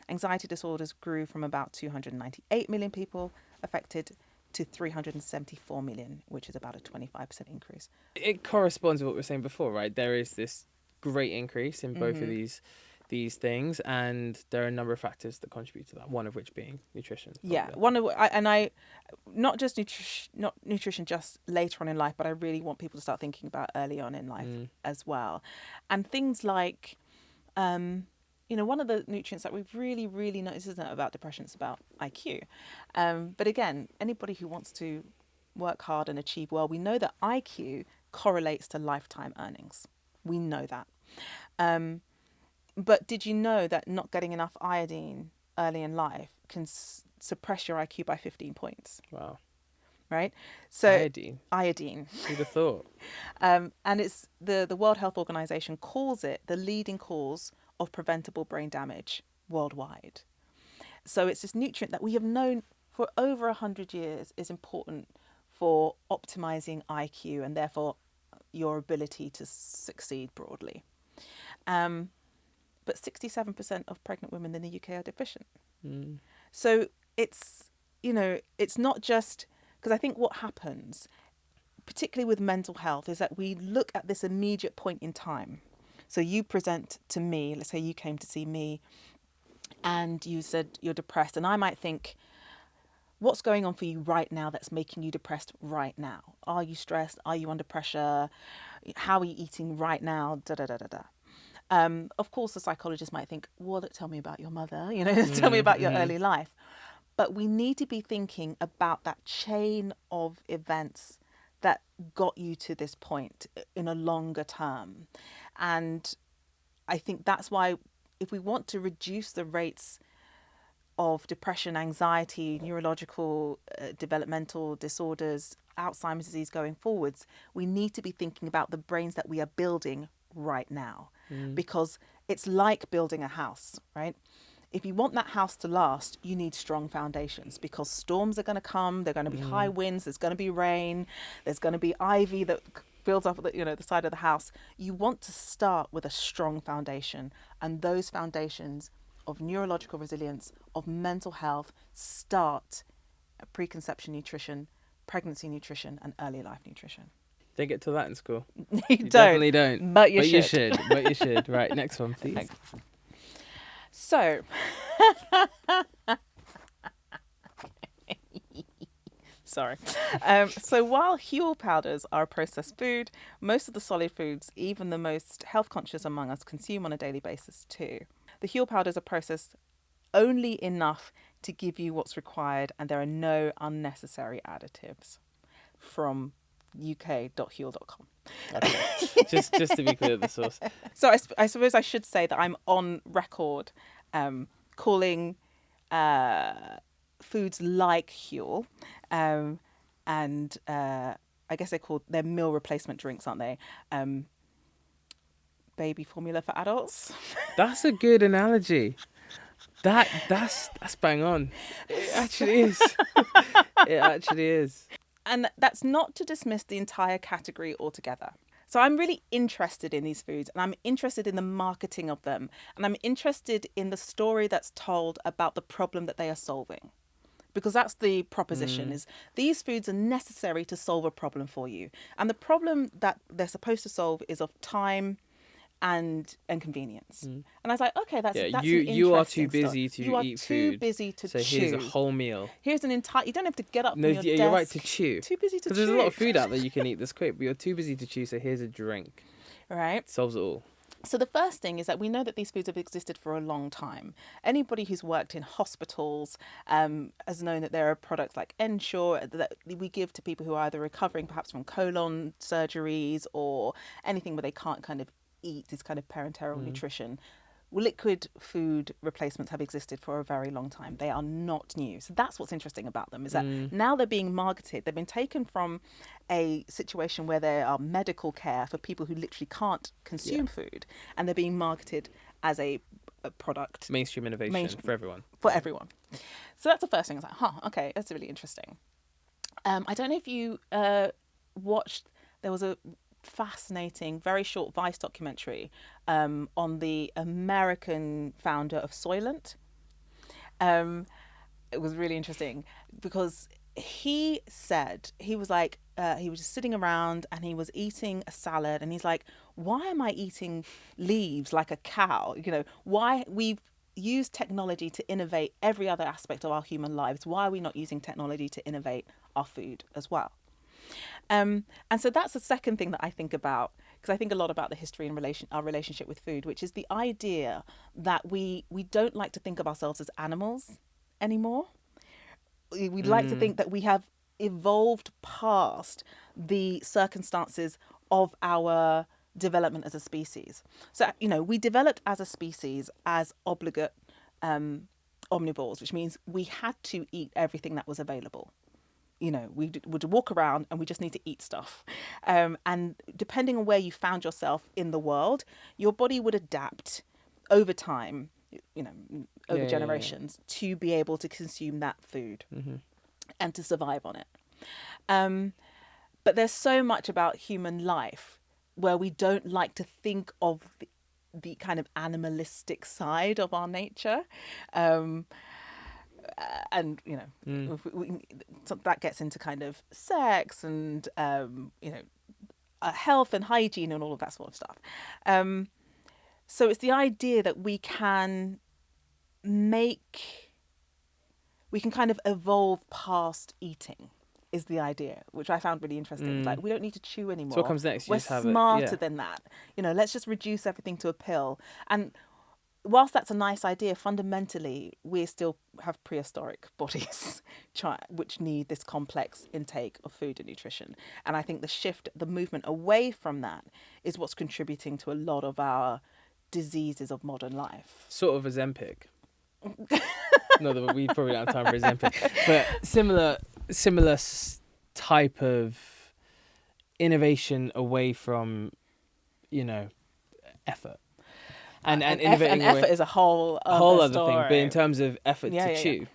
Anxiety disorders grew from about 298 million people affected to 374 million, which is about a 25% increase. It corresponds with what we were saying before, right? There is this great increase in both of these things, and there are a number of factors that contribute to that, one of which being nutrition. Yeah, not just nutrition just later on in life, but I really want people to start thinking about early on in life as well. And things like one of the nutrients that we've really, really noticed isn't about depression, it's about IQ. But again, anybody who wants to work hard and achieve well, we know that IQ correlates to lifetime earnings. We know that. But did you know that not getting enough iodine early in life can suppress your IQ by 15 points? Wow. Right? So Iodine. Who'd have thought? And it's the World Health Organization calls it the leading cause of preventable brain damage worldwide. So it's this nutrient that we have known for over 100 years is important for optimizing IQ and therefore your ability to succeed broadly. But 67% of pregnant women in the UK are deficient. So it's not just, because I think what happens, particularly with mental health, is that we look at this immediate point in time. So you present to me, let's say you came to see me and you said you're depressed, and I might think, what's going on for you right now that's making you depressed right now? Are you stressed? Are you under pressure? How are you eating right now? Of course, the psychologist might think, well, tell me about your mother, tell me about your early life. But we need to be thinking about that chain of events that got you to this point in a longer term. And I think that's why if we want to reduce the rates of depression, anxiety, neurological, developmental disorders, Alzheimer's disease going forwards, we need to be thinking about the brains that we are building right now. Because it's like building a house, right? If you want that house to last, you need strong foundations, because storms are going to come. They're going to be high winds. There's going to be rain. There's going to be ivy that builds up the side of the house. You want to start with a strong foundation, and those foundations of neurological resilience, of mental health, start at preconception nutrition, pregnancy nutrition, and early life nutrition. They get to that in school. You definitely don't. But you should. But you should. Right, next one, please. Okay. So, sorry. So while Huel powders are a processed food, most of the solid foods, even the most health conscious among us, consume on a daily basis too. The Huel powders are processed only enough to give you what's required, and there are no unnecessary additives from uk.huel.com. Okay. just to be clear, the source. So I suppose I should say that I'm on record calling foods like Huel, and I guess they're meal replacement drinks, aren't they? Baby formula for adults. That's a good analogy. That's bang on. It actually is. It actually is. And that's not to dismiss the entire category altogether. So I'm really interested in these foods, and I'm interested in the marketing of them, and I'm interested in the story that's told about the problem that they are solving. Because that's the proposition, is these foods are necessary to solve a problem for you. And the problem that they're supposed to solve is of time and convenience. And I was like, okay, that's you are too interesting busy stuff. to You are eat too food. busy to So chew. here's a whole meal. Here's an entire. You don't have to get up No, from your desk. you're right to chew. Too busy to chew. Because there's a lot of food out there you can eat that's quick, but you're too busy to chew. So here's a drink. Right. Solves it all. So the first thing is that we know that these foods have existed for a long time. Anybody who's worked in hospitals has known that there are products like Ensure that we give to people who are either recovering perhaps from colon surgeries or anything where they can't kind of eat this kind of parenteral nutrition. Liquid food replacements have existed for a very long time. They are not new. So that's what's interesting about them, is that now they're being marketed. They've been taken from a situation where they are medical care for people who literally can't consume food, and they're being marketed as a product. Mainstream innovation for everyone. For everyone. So that's the first thing. I was like, okay, that's really interesting. I don't know if you watched, there was a fascinating, very short Vice documentary on the American founder of Soylent. It was really interesting because he said, he was like, he was just sitting around and he was eating a salad, and he's like, why am I eating leaves like a cow? You know, why we've used technology to innovate every other aspect of our human lives. Why are we not using technology to innovate our food as well? And so that's the second thing that I think about, because I think a lot about the history and our relationship with food, which is the idea that we don't like to think of ourselves as animals anymore. We like to think that we have evolved past the circumstances of our development as a species. So, you know, we developed as a species as obligate omnivores, which means we had to eat everything that was available. You know, we would walk around and we just need to eat stuff. And depending on where you found yourself in the world, your body would adapt over time, you know, over generations to be able to consume that food and to survive on it. But there's so much about human life where we don't like to think of the kind of animalistic side of our nature. And, you know, so that gets into kind of sex and, you know, health and hygiene and all of that sort of stuff. So it's the idea that we can kind of evolve past eating is the idea, which I found really interesting. Like, we don't need to chew anymore. So what comes next? We're smarter than that. You know, let's just reduce everything to a pill. And whilst that's a nice idea, fundamentally, we still have prehistoric bodies which need this complex intake of food and nutrition. And I think the movement away from that is what's contributing to a lot of our diseases of modern life. Sort of Ozempic. Not that we probably don't have time for Ozempic, but similar type of innovation away from, you know, effort. And innovating effort is a whole other story. thing. But in terms of effort to chew, yeah.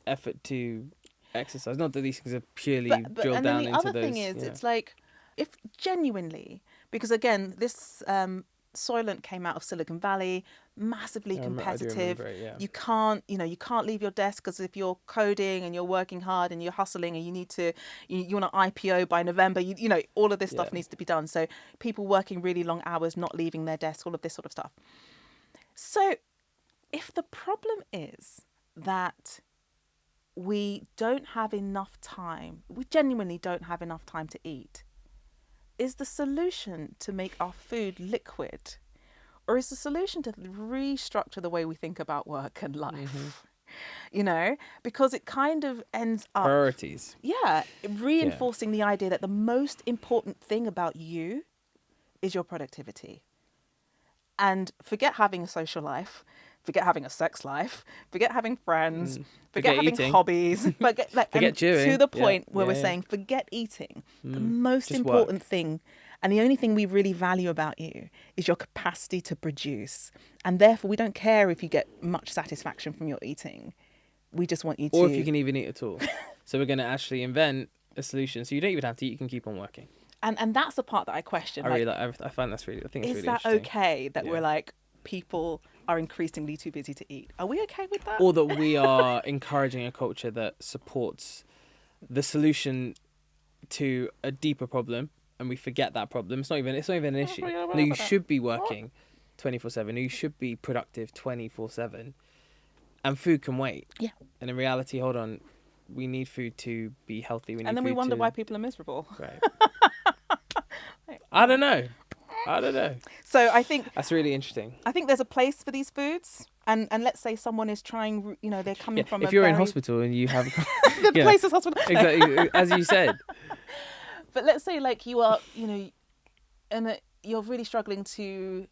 effort to exercise, not that these things are purely drilled and down then into those. the other thing is, it's like, if genuinely, because again, this Soylent came out of Silicon Valley, massively competitive. You can't leave your desk, because if you're coding and you're working hard and you're hustling and you want to IPO by November, you know, all of this stuff needs to be done. So people working really long hours, not leaving their desk, all of this sort of stuff. So if the problem is that we don't have enough time, we genuinely don't have enough time to eat, is the solution to make our food liquid? Or is the solution to restructure the way we think about work and life? you know, because it kind of ends up, Priorities. reinforcing the idea that the most important thing about you is your productivity. And forget having a social life, forget having a sex life, forget having friends, forget having eating. hobbies, forget chewing. to the point where we're saying forget eating. The most Just important work. thing and the only thing we really value about you is your capacity to produce. And therefore we don't care if you get much satisfaction from your eating. We just want you to... Or if you can even eat at all. So we're going to actually invent a solution so you don't even have to eat, you can keep on working. And that's the part that I question. I find that's really, I think it's really interesting. Is that okay that we're like, people are increasingly too busy to eat? Are we okay with that? Or that we are encouraging a culture that supports the solution to a deeper problem and we forget that problem. It's not even an issue. No, you should be working 24/7. No, you should be productive 24/7. And food can wait. Yeah. And in reality, hold on, we need food to be healthy. And then we wonder why people are miserable. Right. I don't know. So I think that's really interesting. I think there's a place for these foods, and let's say someone is trying, you know, they're coming from. If you're in hospital and you have the place is hospital, exactly as you said. But let's say like you are, you know, and you're really struggling to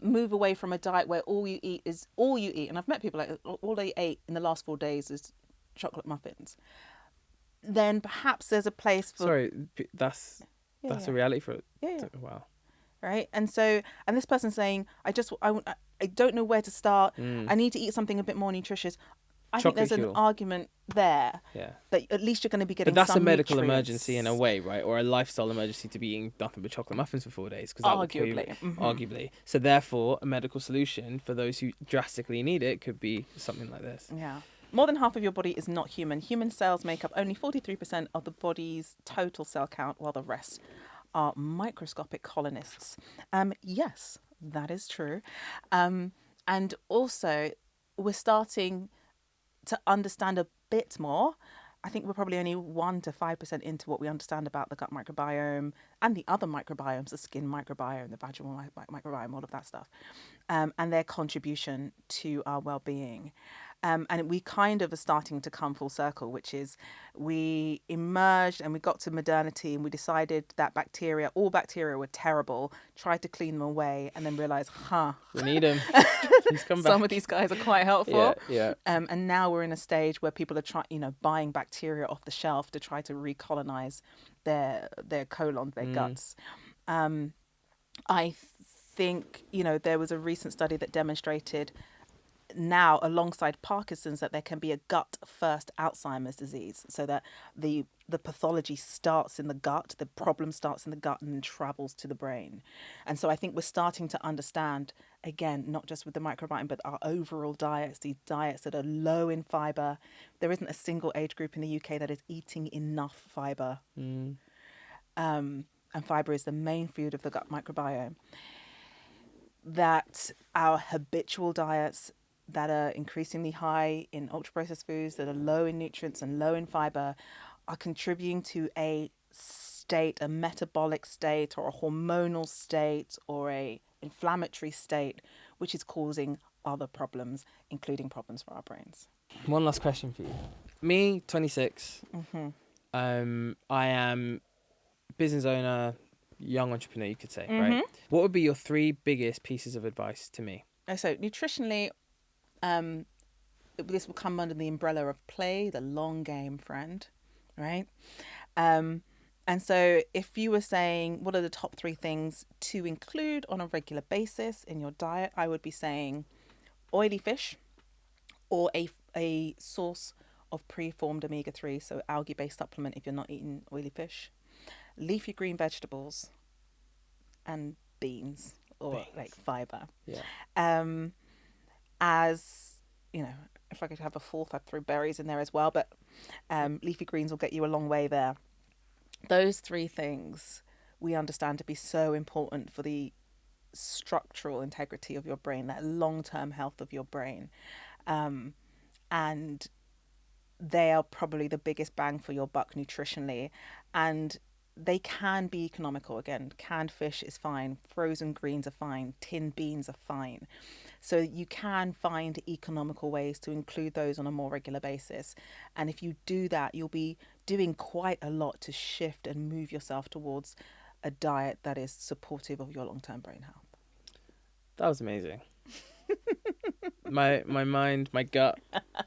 move away from a diet where all you eat, and I've met people like all they ate in the last 4 days is chocolate muffins. Then perhaps there's a place for. Sorry, that's a reality for it. Yeah. Wow. Right. And so, and this person's saying, I don't know where to start. I need to eat something a bit more nutritious. I think there's an argument there. Yeah. That at least you're going to be getting. But that's some a medical nutrients. emergency in a way, right? Or a lifestyle emergency to be eating nothing but chocolate muffins for 4 days, because that will kill you. Arguably. So therefore, a medical solution for those who drastically need it could be something like this. Yeah. More than half of your body is not human. Human cells make up only 43% of the body's total cell count, while the rest are microscopic colonists. Yes, that is true. And also, we're starting to understand a bit more. I think we're probably only 1 to 5% into what we understand about the gut microbiome and the other microbiomes, the skin microbiome, the vaginal microbiome, all of that stuff, and their contribution to our well-being. And we kind of are starting to come full circle, which is we emerged and we got to modernity and we decided that all bacteria were terrible, tried to clean them away, and then realised, we need them. Please come back. Some of these guys are quite helpful. Yeah. And now we're in a stage where people are buying bacteria off the shelf to try to recolonize their colon, their guts. I think, there was a recent study that demonstrated now alongside Parkinson's that there can be a gut first Alzheimer's disease, so that the pathology starts in the gut, the problem starts in the gut and then travels to the brain. And so I think we're starting to understand, again, not just with the microbiome, but our overall diets, these diets that are low in fibre. There isn't a single age group in the UK that is eating enough fibre. And fibre is the main food of the gut microbiome. That our habitual diets that are increasingly high in ultra-processed foods, that are low in nutrients and low in fibre, are contributing to a metabolic state or a hormonal state or a inflammatory state, which is causing other problems, including problems for our brains. One last question for you. Me, 26. I am business owner, young entrepreneur, you could say, right? What would be your 3 biggest pieces of advice to me? So nutritionally, this will come under the umbrella of play the long game, friend, right? And so if you were saying what are the top 3 things to include on a regular basis in your diet, I would be saying oily fish or a source of preformed omega-3, so algae-based supplement if you're not eating oily fish, leafy green vegetables, and beans or like fibre. Yeah. As if I could have a 4th, I'd throw berries in there as well, but leafy greens will get you a long way there. Those 3 things we understand to be so important for the structural integrity of your brain, that long-term health of your brain. And they are probably the biggest bang for your buck nutritionally. And they can be economical. Again, canned fish is fine. Frozen greens are fine. Tinned beans are fine. So you can find economical ways to include those on a more regular basis. And if you do that, you'll be doing quite a lot to shift and move yourself towards a diet that is supportive of your long-term brain health. That was amazing. my mind, my gut,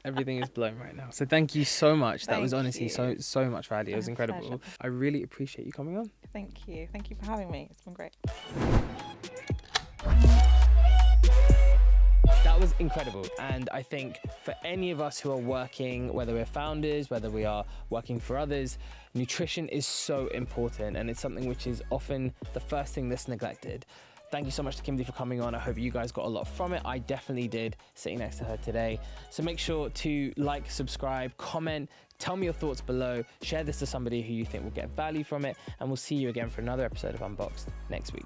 everything is blown right now. So thank you so much. That was honestly so much value. It was incredible. Pleasure. I really appreciate you coming on. Thank you. Thank you for having me. It's been great. That was incredible. And I think for any of us who are working, whether we're founders, whether we are working for others, nutrition is so important, and it's something which is often the first thing that's neglected. Thank you so much to Kimberley for coming on. I hope you guys got a lot from it. I definitely did, sitting next to her today. So make sure to like, subscribe, comment, tell me your thoughts below, share this to somebody who you think will get value from it, and we'll see you again for another episode of Unboxed next week.